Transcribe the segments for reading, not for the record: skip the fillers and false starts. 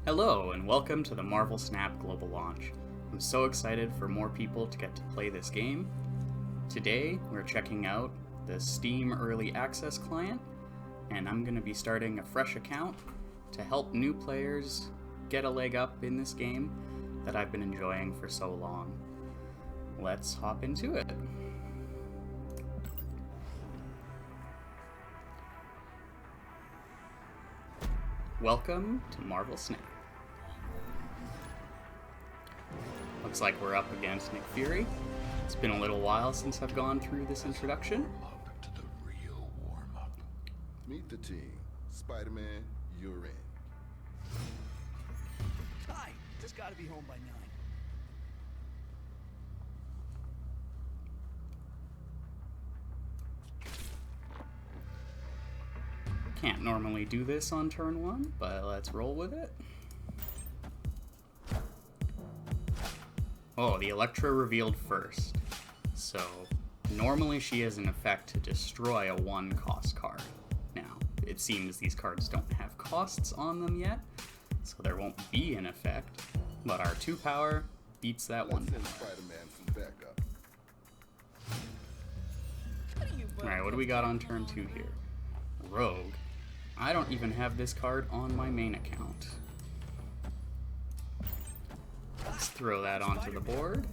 Hello, and welcome to the Marvel Snap Global Launch. I'm so excited for more people to get to play this game. Today, we're checking out the Steam Early Access client, and I'm going to be starting a fresh account to help new players get a leg up in this game that I've been enjoying for so long. Let's hop into it. Welcome to Marvel Snap. Looks like we're up against Nick Fury. It's been a little while since I've gone through this introduction. To the real warm-up. Meet the team. Spider-Man, you're in. Hi, just gotta be home by 9. Can't normally do this on turn 1, but let's roll with it. Oh, the Elektra revealed first. So, normally she has an effect to destroy a 1-cost card. Now, it seems these cards don't have costs on them yet, so there won't be an effect, but our 2 power beats that 1 Let's send power. Spider-Man some backup. Alright, what do we got on turn 2 here? Rogue. I don't even have this card on my main account. Let's throw that onto the board.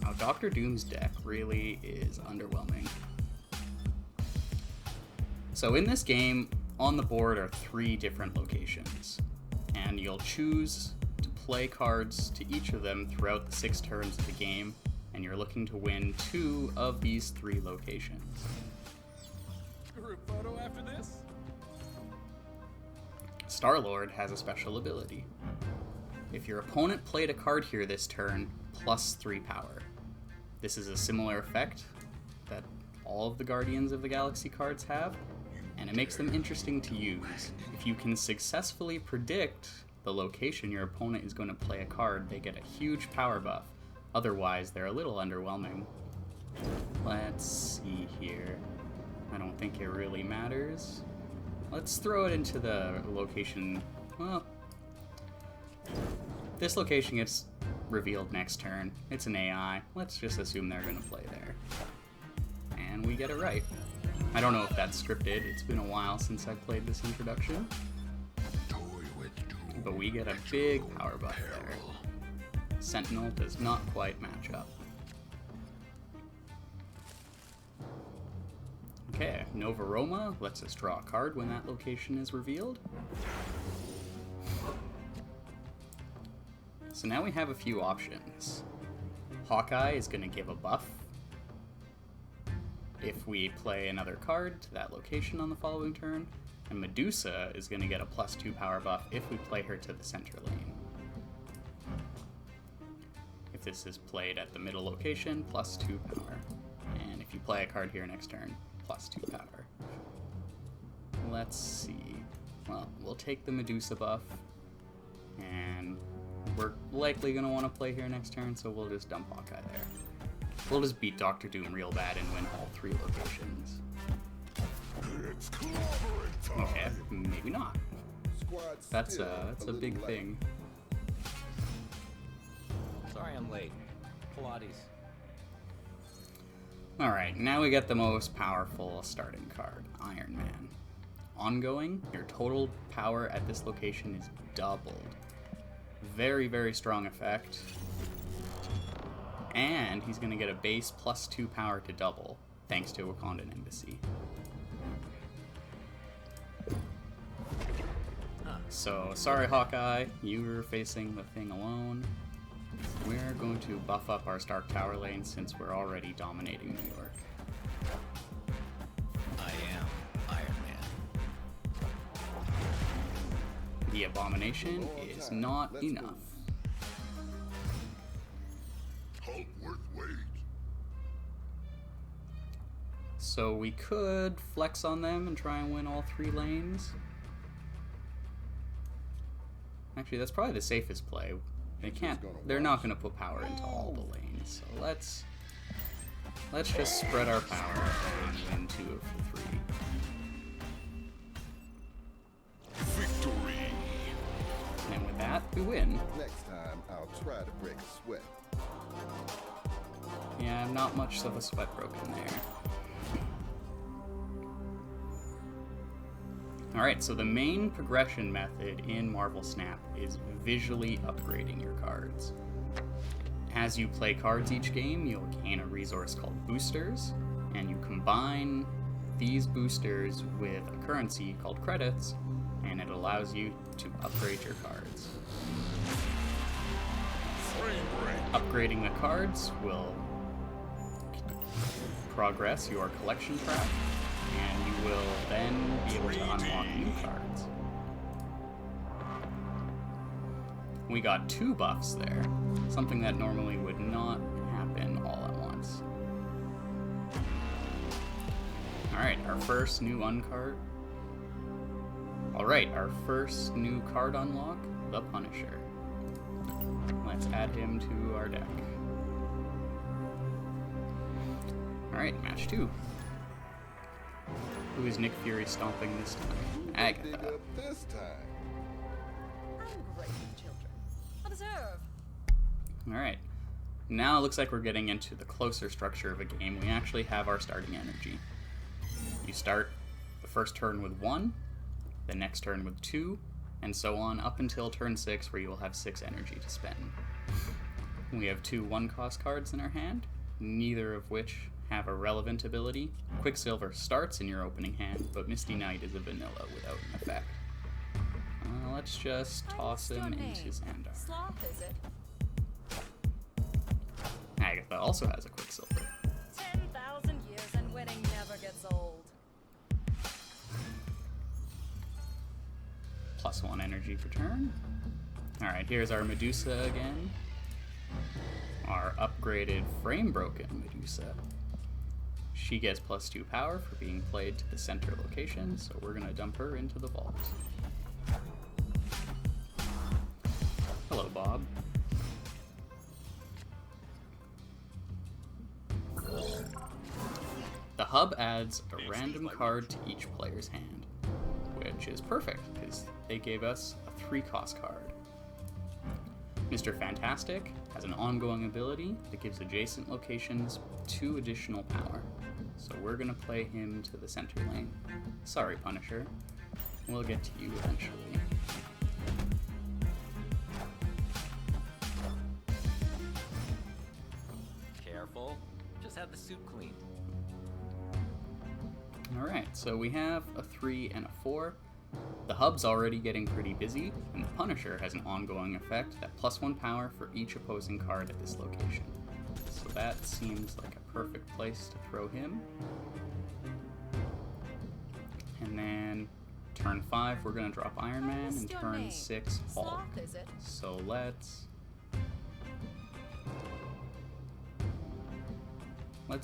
Wow, Dr. Doom's deck really is underwhelming. So in this game, on the board are 3 different locations, and you'll choose to play cards to each of them throughout the 6 turns of the game, and you're looking to win 2 of these 3 locations. Group photo after this? Star-Lord has a special ability. If your opponent played a card here this turn, plus 3 power. This is a similar effect that all of the Guardians of the Galaxy cards have, and it makes them interesting to use. If you can successfully predict the location your opponent is going to play a card, they get a huge power buff. Otherwise, they're a little underwhelming. Let's see here. I don't think it really matters. Let's throw it into the location. Well, this location gets revealed next turn. It's an AI. Let's just assume they're going to play there. And we get it right. I don't know if that's scripted. It's been a while since I played this introduction. But we get a big power buff there. Sentinel does not quite match up. Okay, Nova Roma lets us draw a card when that location is revealed. So now we have a few options. Hawkeye is going to give a buff if we play another card to that location on the following turn, and Medusa is going to get a +2 power buff if we play her to the center lane. If this is played at the middle location, +2 power. And if you play a card here next turn, +2 power. Let's see. Well, we'll take the Medusa buff, and we're likely going to want to play here next turn, so we'll just dump Hawkeye there. We'll just beat Dr. Doom real bad and win all 3 locations. Okay, maybe not. Squad That's still a little big light. thing. Sorry I'm late. Pilates. Alright, now we get the most powerful starting card, Iron Man. Ongoing, your total power at this location is doubled. Very, very strong effect. And he's going to get a base +2 power to double, thanks to Wakandan Embassy. So, sorry Hawkeye, you were facing the thing alone. We're going to buff up our Stark Tower lane since we're already dominating New York. I am Iron Man. The Abomination is not Let's enough. move. So we could flex on them and try and win all 3 lanes. Actually, that's probably the safest play. They're not going to put power into all the lanes. So let's just spread our power and win 2 of the 3. you win. Next time, I'll try to break a sweat. Yeah, not much of a sweat broken there. Alright, so the main progression method in Marvel Snap is visually upgrading your cards. As you play cards each game, you'll gain a resource called boosters, and you combine these boosters with a currency called credits, and it allows you to upgrade your cards. Upgrading the cards will progress your collection track, and you will then be able to unlock new cards. We got 2 buffs there, something that normally would not happen all at once. Alright, our first new uncard. Alright, our first new card unlock, the Punisher. Let's add him to our deck. Alright, match 2. Who is Nick Fury stomping this time? Dig Agatha. up this time. I'm great, children. Observe. Alright. Now it looks like we're getting into the closer structure of a game. We actually have our starting energy. You start the first turn with 1, the next turn with 2, and so on up until turn 6, where you will have 6 energy to spend. We have 2 1-cost cards in our hand, neither of which have a relevant ability. Quicksilver starts in your opening hand, but Misty Knight is a vanilla without an effect. Let's just toss him into Xandar. Sloth, is it? Agatha also has a Quicksilver. 10,000 years and winning never gets old. +1 energy per turn. Alright, here's our Medusa again. Our upgraded frame broken Medusa. She gets +2 power for being played to the center location, so we're gonna dump her into the vault. Hello, Bob. The hub adds a random card to each player's hand, which is perfect because they gave us a 3-cost card. Mr. Fantastic has an ongoing ability that gives adjacent locations 2 additional power, so we're gonna play him to the center lane. Sorry, Punisher. We'll get to you eventually. Careful. Just have the suit cleaned. Alright, so we have a 3 and a 4. The hub's already getting pretty busy, and the Punisher has an ongoing effect that +1 power for each opposing card at this location. So that seems like a perfect place to throw him. And then turn 5, we're going to drop Iron Man, and What's your turn name? 6, Hulk. Sloth, is it? So let's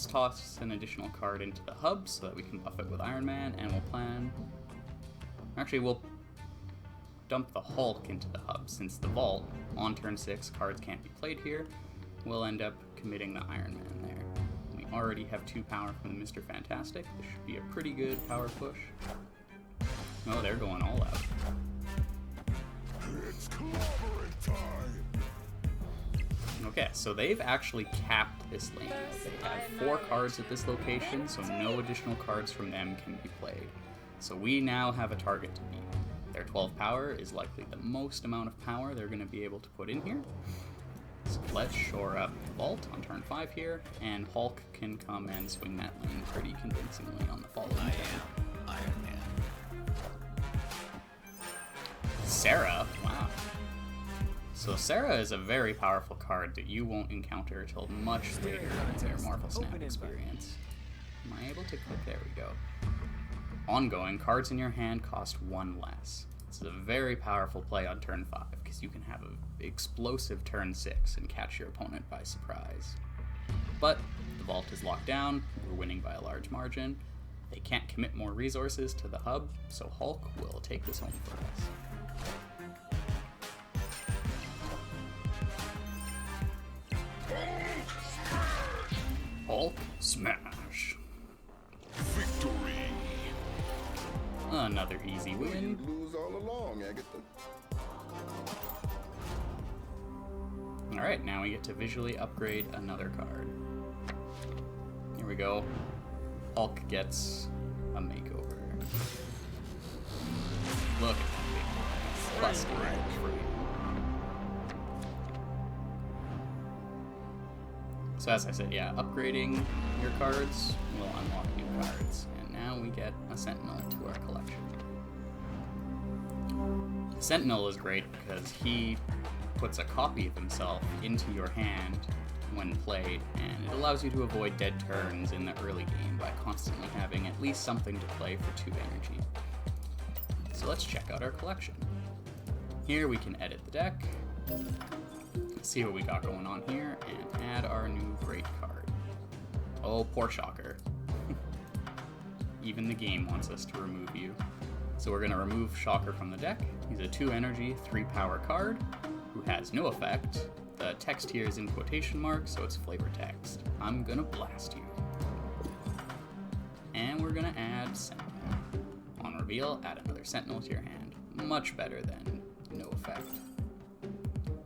toss an additional card into the hub so that we can buff it with Iron Man, and we'll dump the Hulk into the hub. Since the vault, on turn 6, cards can't be played here, we'll end up committing the Iron Man there. We already have 2 power from the Mr. Fantastic. This should be a pretty good power push. Oh, they're going all out. It's clobbering time. Okay, so they've actually capped this lane. They have 4 cards at this location, so no additional cards from them can be played. So we now have a target to beat. Their 12 power is likely the most amount of power they're going to be able to put in here. So let's shore up the vault on turn 5 here, and Hulk can come and swing that lane pretty convincingly on the following I turn. am Iron Man. Sarah, wow. So Sarah is a very powerful card that you won't encounter until much later in their Marvel Snap experience. Am I able to click? There we go. Ongoing, cards in your hand cost 1 less. This is a very powerful play on turn 5 because you can have an explosive turn 6 and catch your opponent by surprise. But the vault is locked down, we're winning by a large margin. They can't commit more resources to the hub, so Hulk will take this home for us. Hulk smash. Victory. Another easy You win. lose all along, Agatha. Alright, now we get to visually upgrade another card. Here we go. Hulk gets a makeover. Look at that big boy. Plus free. So as I said, yeah, upgrading your cards will unlock new cards. And now we get a Sentinel to our collection. Sentinel is great because he puts a copy of himself into your hand when played, and it allows you to avoid dead turns in the early game by constantly having at least something to play for 2 energy. So let's check out our collection. Here we can edit the deck, see what we got going on here, and add our new great card. Oh, poor Shocker. Even the game wants us to remove you. So we're going to remove Shocker from the deck. He's a 2 energy, 3 power card who has no effect. The text here is in quotation marks, so it's flavor text. I'm gonna blast you. And we're gonna add Sentinel. On reveal, add another Sentinel to your hand. Much better than no effect.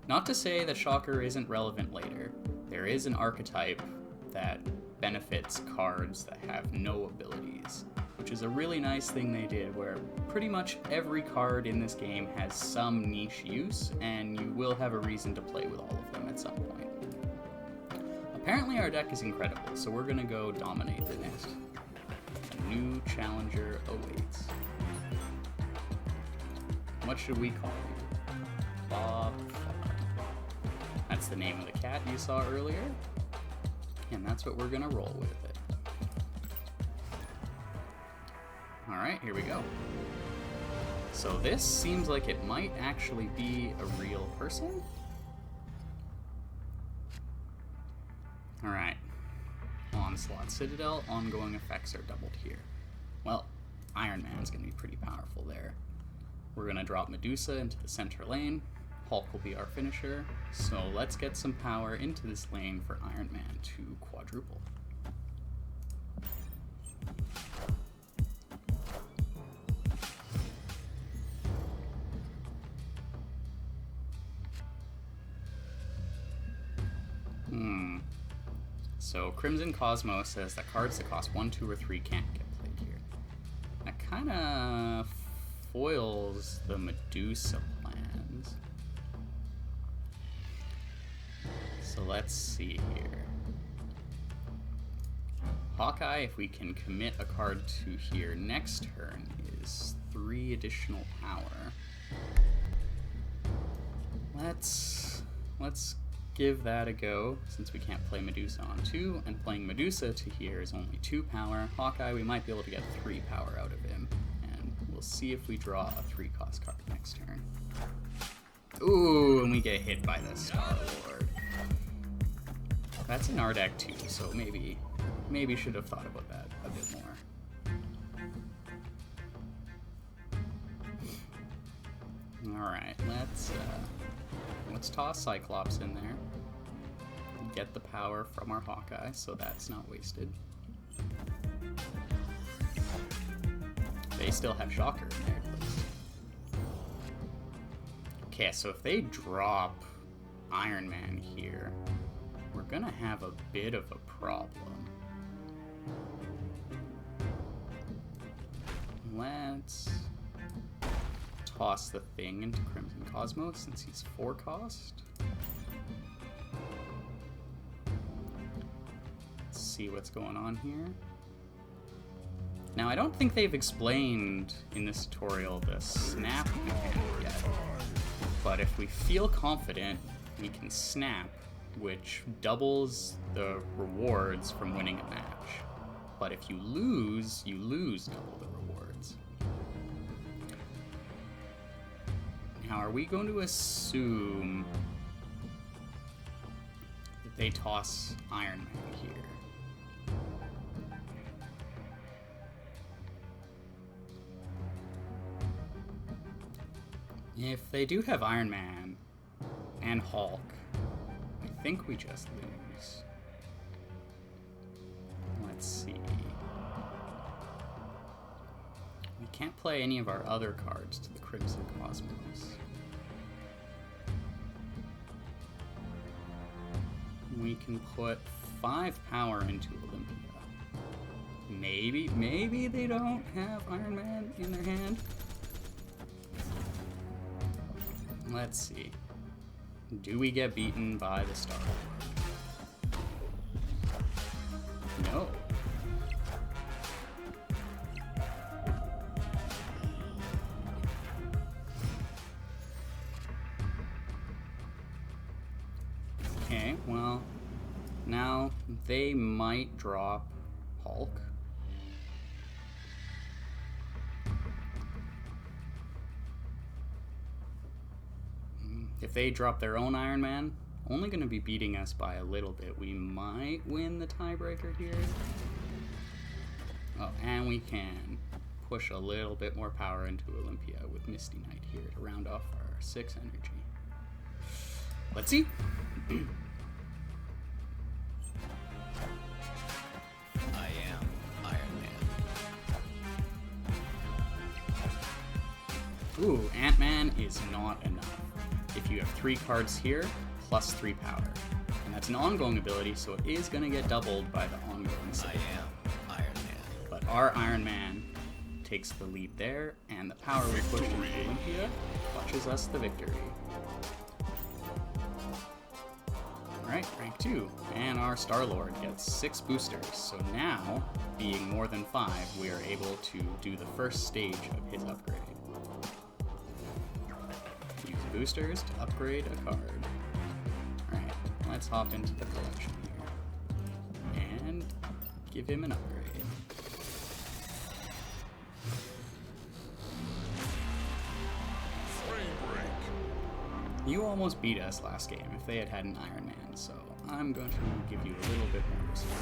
Not to say that Shocker isn't relevant later. There is an archetype that benefits cards that have no abilities, which is a really nice thing they did, where pretty much every card in this game has some niche use, and you will have a reason to play with all of them at some point. Apparently our deck is incredible, so we're gonna go dominate the nest. A new challenger awaits. What should we call you? Bob Farr. That's the name of the cat you saw earlier, and that's what we're gonna roll with it. Alright, here we go. So this seems like it might actually be a real person. Alright. Onslaught Citadel, ongoing effects are doubled here. Well, Iron Man's gonna be pretty powerful there. We're gonna drop Medusa into the center lane. Hulk will be our finisher. So let's get some power into this lane for Iron Man to quadruple. So Crimson Cosmos says that cards that cost 1, 2, or 3 can't get played here. That kind of foils the Medusa plans. So let's see here. Hawkeye, if we can commit a card to here next turn, is 3 additional power. Let's give that a go, since we can't play Medusa on 2, and playing Medusa to here is only 2 power. Hawkeye, we might be able to get 3 power out of him, and we'll see if we draw a 3-cost card next turn. Ooh, and we get hit by the Star-Lord. That's an Ardak too, so maybe should have thought about that a bit more. Alright, let's toss Cyclops in there. Get the power from our Hawkeye, so that's not wasted. They still have Shocker in there. Okay, so if they drop Iron Man here, we're gonna have a bit of a problem. Let's toss the Thing into Crimson Cosmos since he's 4 cost. Let's see what's going on here. Now, I don't think they've explained in this tutorial the snap mechanic yet, but if we feel confident, we can snap, which doubles the rewards from winning a match. But if you lose double the rewards. Now, are we going to assume that they toss Iron Man here? If they do have Iron Man and Hulk, I think we just lose. Let's see. We can't play any of our other cards to the Crimson Cosmos. we can put 5 power into Olympia. Maybe they don't have Iron Man in their hand. Let's see. Do we get beaten by the Star Lord? No. Okay, well, now they might drop Hulk. If they drop their own Iron Man, only going to be beating us by a little bit. We might win the tiebreaker here. Oh, and we can push a little bit more power into Olympia with Misty Knight here to round off our 6 energy. Let's see. I am Iron Man. Ooh, Ant-Man is not enough. If you have 3 cards here, plus 3 power. And that's an ongoing ability, so it is going to get doubled by the ongoing save. I am Iron Man. But our Iron Man takes the lead there, and the power we push into Olympia clutches us the victory. Alright, rank 2. And our Star-Lord gets 6 boosters, so now, being more than 5, we are able to do the first stage of his upgrade. Use boosters to upgrade a card. Alright, let's hop into the collection here. And give him an upgrade. Frame break. You almost beat us last game if they had had an Iron Man, so I'm going to give you a little bit more respect.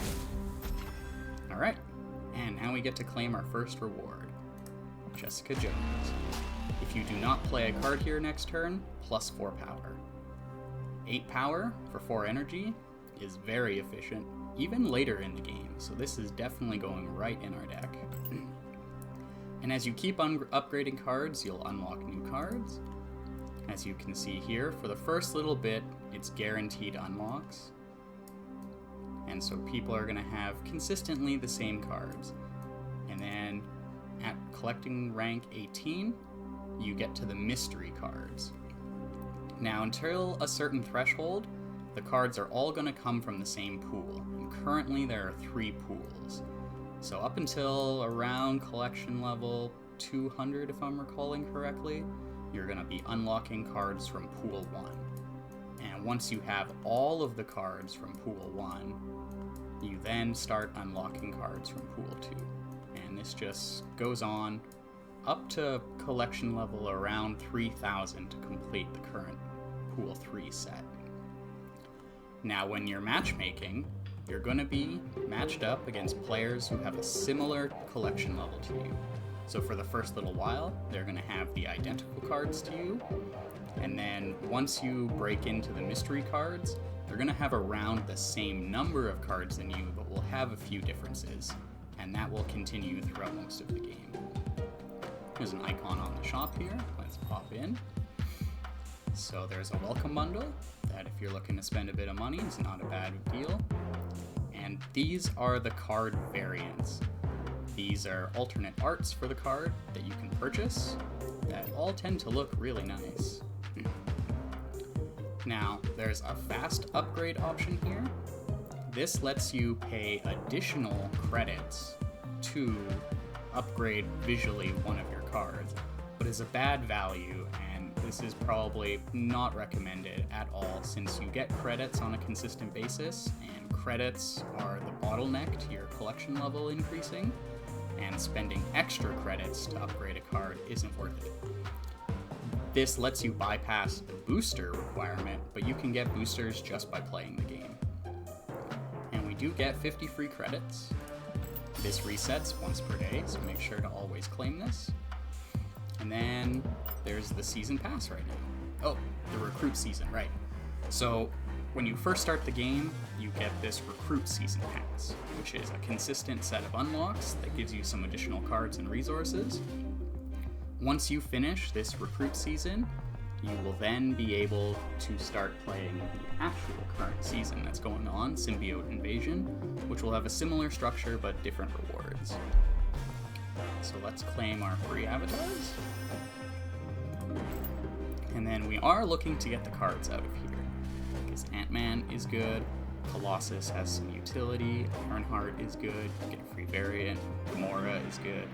Alright, and now we get to claim our first reward. Jessica Jones. If you do not play a card here next turn, plus 4 power. 8 power for 4 energy is very efficient, even later in the game, so this is definitely going right in our deck. And as you keep upgrading cards, you'll unlock new cards. As you can see here, for the first little bit, it's guaranteed unlocks. And so people are going to have consistently the same cards. And then at collecting rank 18, you get to the mystery cards. Now, until a certain threshold, the cards are all going to come from the same pool. And currently there are 3 pools. So up until around collection level 200, if I'm recalling correctly, you're going to be unlocking cards from Pool 1. And once you have all of the cards from Pool 1, you then start unlocking cards from Pool 2. And this just goes on up to collection level around 3,000 to complete the current Pool 3 set. Now when you're matchmaking, you're going to be matched up against players who have a similar collection level to you. So for the first little while, they're going to have the identical cards to you, and then once you break into the mystery cards, they're going to have around the same number of cards than you, but will have a few differences, and that will continue throughout most of the game. There's an icon on the shop here. Let's pop in. So there's a welcome bundle that if you're looking to spend a bit of money is not a bad deal. And these are the card variants. These are alternate arts for the card that you can purchase that all tend to look really nice. Now, there's a fast upgrade option here. This lets you pay additional credits to upgrade visually one of your cards, but is a bad value, and this is probably not recommended at all since you get credits on a consistent basis, and credits are the bottleneck to your collection level increasing, and spending extra credits to upgrade a card isn't worth it. This lets you bypass the booster requirement, but you can get boosters just by playing the game. And we do get 50 free credits. This resets once per day, so make sure to always claim this. And then there's the season pass right now. Oh, the recruit season, right. So when you first start the game, you get this recruit season pass, which is a consistent set of unlocks that gives you some additional cards and resources. Once you finish this recruit season, you will then be able to start playing the actual current season that's going on, Symbiote Invasion, which will have a similar structure but different rewards. So let's claim our free avatars. And then we are looking to get the cards out of here, because Ant-Man is good, Colossus has some utility, Ironheart is good, get a free variant, Gamora is good.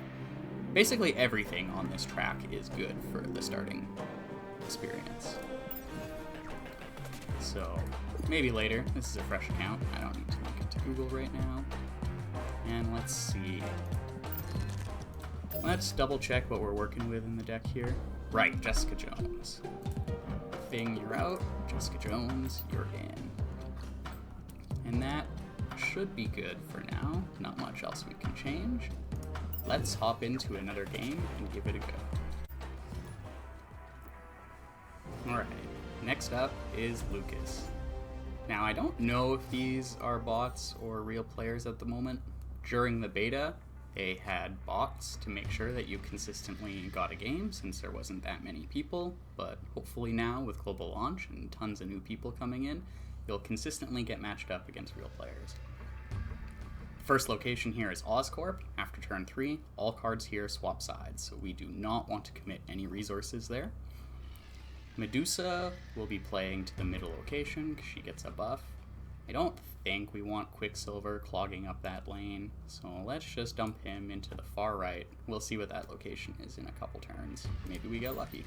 Basically everything on this track is good for the starting experience. So maybe later. This is a fresh account. I don't need to link it to Google right now. And let's see. Let's double check what we're working with in the deck here. Right, Jessica Jones. Bing, you're out. Jessica Jones, you're in. And that should be good for now. Not much else we can change. Let's hop into another game and give it a go. Alright, next up is Lucas. Now, I don't know if these are bots or real players at the moment. During the beta, they had bots to make sure that you consistently got a game since there wasn't that many people, but hopefully now with global launch and tons of new people coming in, you'll consistently get matched up against real players. First location here is Oscorp. After turn 3, all cards here swap sides, so we do not want to commit any resources there. Medusa will be playing to the middle location because she gets a buff. I don't think we want Quicksilver clogging up that lane, so let's just dump him into the far right. We'll see what that location is in a couple turns. Maybe we get lucky.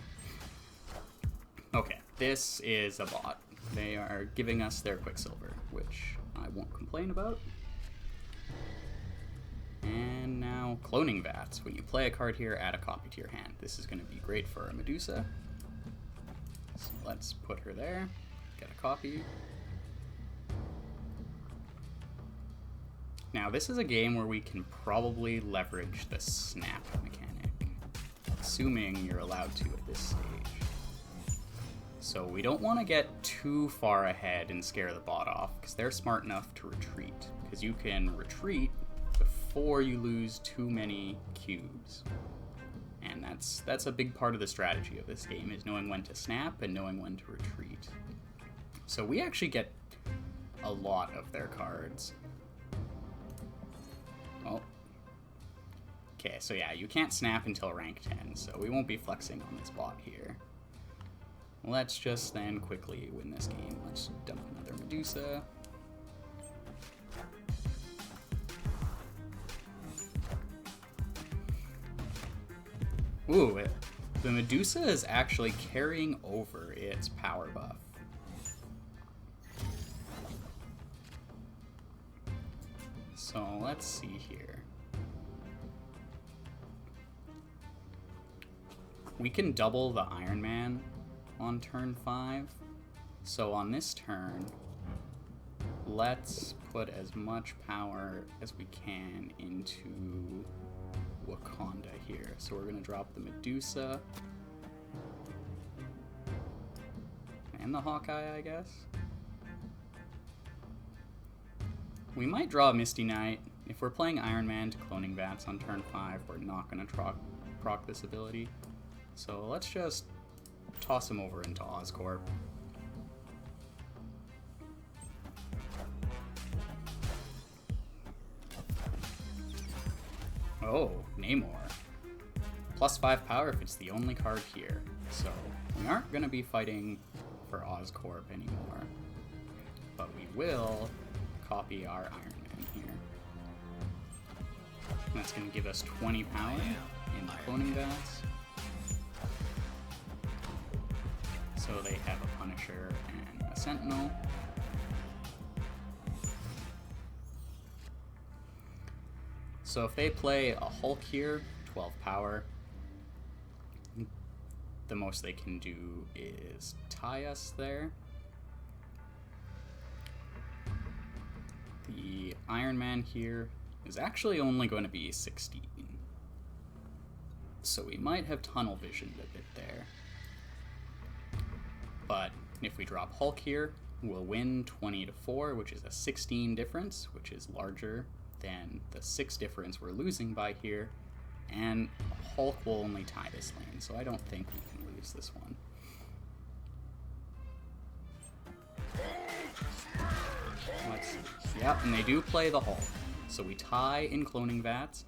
Okay, this is a bot. They are giving us their Quicksilver, which I won't complain about. And now, Cloning Vats. When you play a card here, add a copy to your hand. This is going to be great for a Medusa. So let's put her there, get a copy. Now, this is a game where we can probably leverage the snap mechanic, assuming you're allowed to at this stage. So we don't want to get too far ahead and scare the bot off, because they're smart enough to retreat, because you can retreat before you lose too many cubes. And that's a big part of the strategy of this game, is knowing when to snap and knowing when to retreat. So we actually get a lot of their cards. Oh. Okay, so yeah, you can't snap until rank 10, so we won't be flexing on this bot here. Let's just then quickly win this game. Let's dump another Medusa. Ooh, the Medusa is actually carrying over its power buff. So let's see here. We can double the Iron Man on turn 5. So on this turn, let's put as much power as we can into Wakanda here. So we're going to drop the Medusa and the Hawkeye, I guess. We might draw Misty Knight. If we're playing Iron Man to Cloning Vats on turn 5, we're not going to proc this ability. So let's just toss him over into Oscorp. Oh, Namor. +5 power if it's the only card here. So we aren't going to be fighting for Oscorp anymore. But we will copy our Iron Man here. And that's going to give us 20 power in Cloning Vats. So they have a Punisher and a Sentinel. So if they play a Hulk here, 12 power, the most they can do is tie us there. The Iron Man here is actually only going to be 16. So we might have tunnel visioned a bit there. But if we drop Hulk here, we'll win 20-4, which is a 16 difference, which is larger than the 6 difference we're losing by here. And Hulk will only tie this lane, so I don't think we can lose this one. Yep, and they do play the Hulk. So we tie in cloning vats,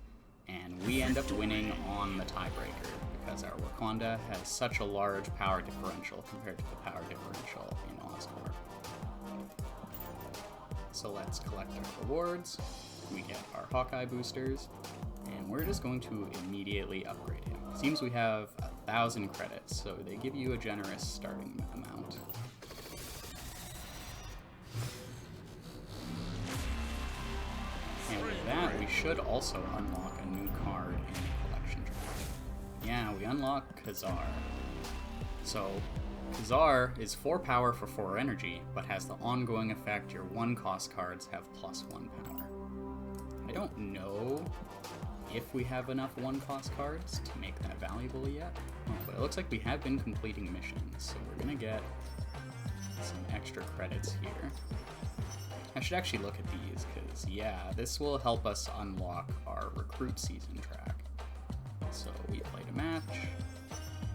and we end up winning on the tiebreaker because our Wakanda has such a large power differential compared to the power differential in Oscorp. So let's collect our rewards. We get our Hawkeye boosters, and we're just going to immediately upgrade him. Seems we have 1,000 credits, so they give you a generous starting amount. And with that, we should also unlock a new card in the collection draft. Yeah, we unlock Khazar. So, Khazar is 4 power for 4 energy, but has the ongoing effect your 1-cost cards have +1 power. I don't know if we have enough 1-cost cards to make that valuable yet, but it looks like we have been completing missions, so we're gonna get some extra credits here. I should actually look at these, because, yeah, this will help us unlock our recruit season track. So we played a match,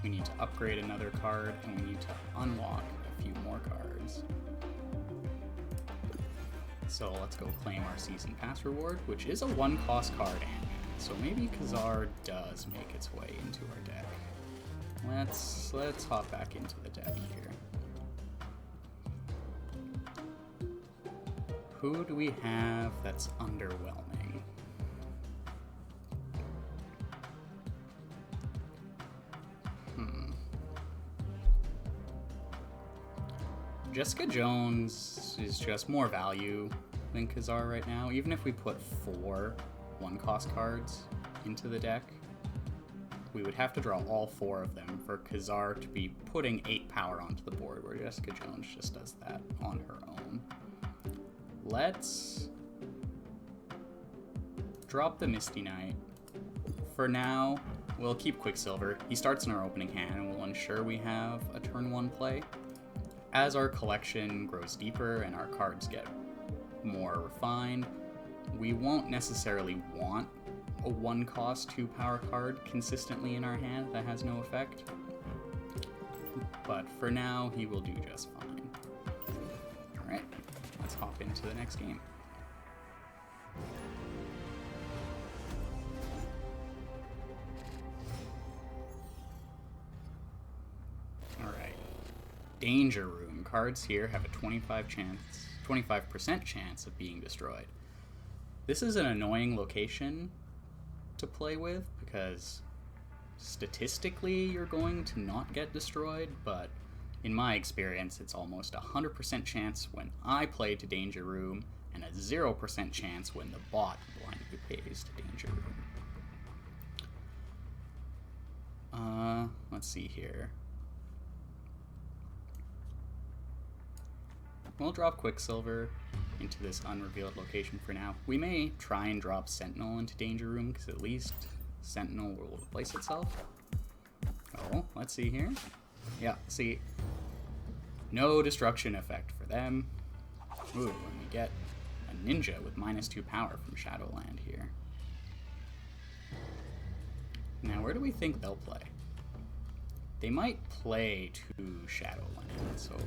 we need to upgrade another card, and we need to unlock a few more cards. So let's go claim our season pass reward, which is a 1-cost card, so maybe Khazar does make its way into our deck. Let's hop back into the deck here. Who do we have that's underwhelming? Jessica Jones is just more value than Khazar right now. Even if we put 4 1-cost cards into the deck, we would have to draw all 4 of them for Khazar to be putting 8 power onto the board, where Jessica Jones just does that on her own. Let's drop the Misty Knight. For now, we'll keep Quicksilver. He starts in our opening hand, and we'll ensure we have a turn 1 play. As our collection grows deeper and our cards get more refined, we won't necessarily want a 1-cost 2-power card consistently in our hand that has no effect. But for now, he will do just fine. Alright, let's hop into the next game. Alright. Danger Room. Cards here have a 25% chance of being destroyed. This is an annoying location to play with because statistically you're going to not get destroyed, but in my experience it's almost 100% chance when I play to Danger Room and a 0% chance when the bot blindly plays to Danger Room. Let's see here. We'll drop Quicksilver into this unrevealed location for now. We may try and drop Sentinel into Danger Room, because at least Sentinel will replace itself. Oh, let's see here. Yeah, see. No destruction effect for them. Ooh, and we get a ninja with -2 power from Shadowland here. Now, where do we think they'll play? They might play to Shadowland, so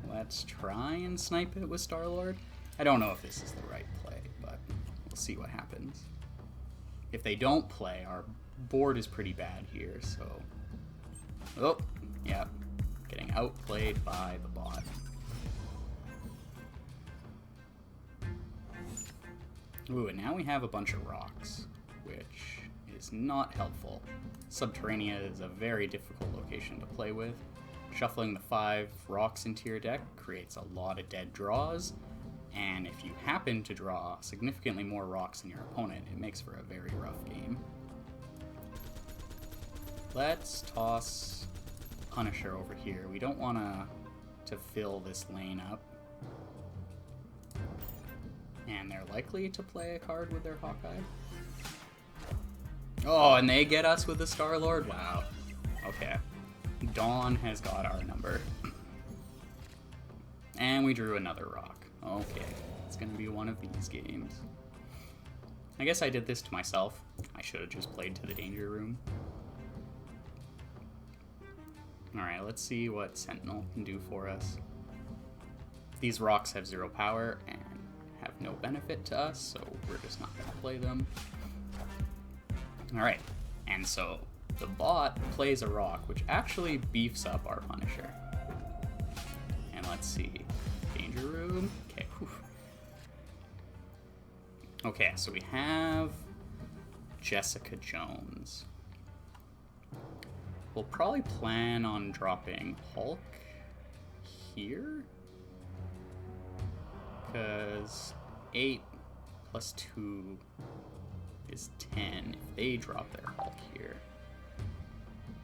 let's try and snipe it with Star-Lord. I don't know if this is the right play, but we'll see what happens. If they don't play, our board is pretty bad here, so... Oh, yeah. Getting outplayed by the bot. Ooh, and now we have a bunch of rocks, which is not helpful. Subterranea is a very difficult location to play with. Shuffling the 5 rocks into your deck creates a lot of dead draws, and if you happen to draw significantly more rocks than your opponent, it makes for a very rough game. Let's toss Punisher over here. We don't want to fill this lane up. And they're likely to play a card with their Hawkeye. Oh, and they get us with the Star-Lord? Wow. Okay. Dawn has got our number. And we drew another rock. Okay, it's gonna be one of these games. I guess I did this to myself. I should have just played to the Danger Room. Alright, let's see what Sentinel can do for us. These rocks have 0 power and have no benefit to us, so we're just not going to play them. Alright, and so the bot plays a rock, which actually beefs up our Punisher. And let's see. Danger Room. Okay, whew. Okay, so we have Jessica Jones. We'll probably plan on dropping Hulk here. Because 8 plus 2 is 10. If they drop their Hulk here,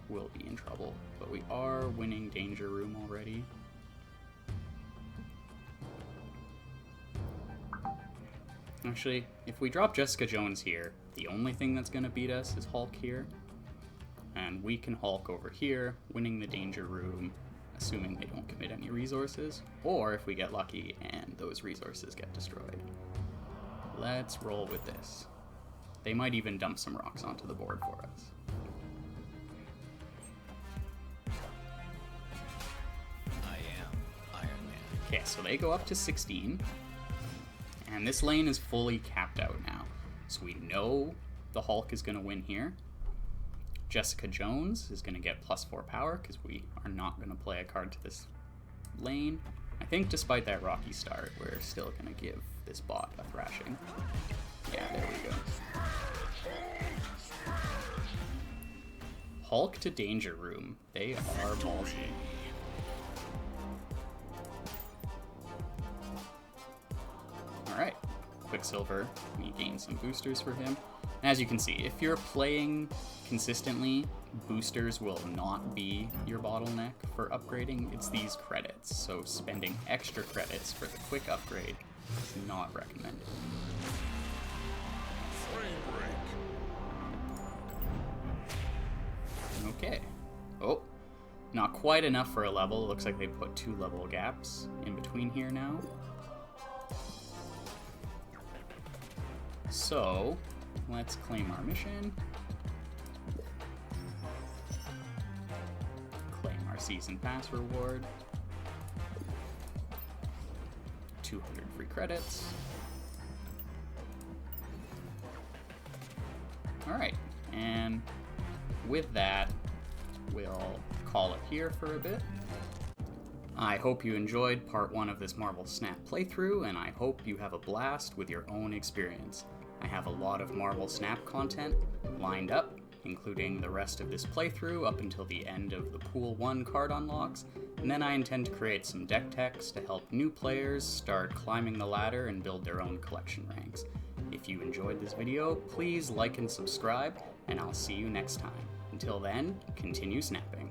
we'll be in trouble. But we are winning Danger Room already. Actually, if we drop Jessica Jones here, the only thing that's going to beat us is Hulk here. And we can Hulk over here, winning the Danger Room, assuming they don't commit any resources, or if we get lucky and those resources get destroyed. Let's roll with this. They might even dump some rocks onto the board for us. I am Iron Man. Okay, so they go up to 16, and this lane is fully capped out now. So we know the Hulk is going to win here. Jessica Jones is going to get +4 power because we are not going to play a card to this lane. I think despite that rocky start, we're still going to give this bot a thrashing. Yeah, there we go. Hulk to Danger Room. They are ballsy. Alright, Quicksilver, we gain some boosters for him. And as you can see, if you're playing consistently, boosters will not be your bottleneck for upgrading. It's these credits, so spending extra credits for the quick upgrade is not recommended. Frame break. Okay. Oh, not quite enough for a level. It looks like they put 2 level gaps in between here now. So, let's claim our mission. Claim our season pass reward. 200 free credits. Alright, and with that, we'll call it here for a bit. I hope you enjoyed part 1 of this Marvel Snap playthrough, and I hope you have a blast with your own experience. I have a lot of Marvel Snap content lined up, including the rest of this playthrough up until the end of the Pool 1 card unlocks, and then I intend to create some deck techs to help new players start climbing the ladder and build their own collection ranks. If you enjoyed this video, please like and subscribe, and I'll see you next time. Until then, continue snapping.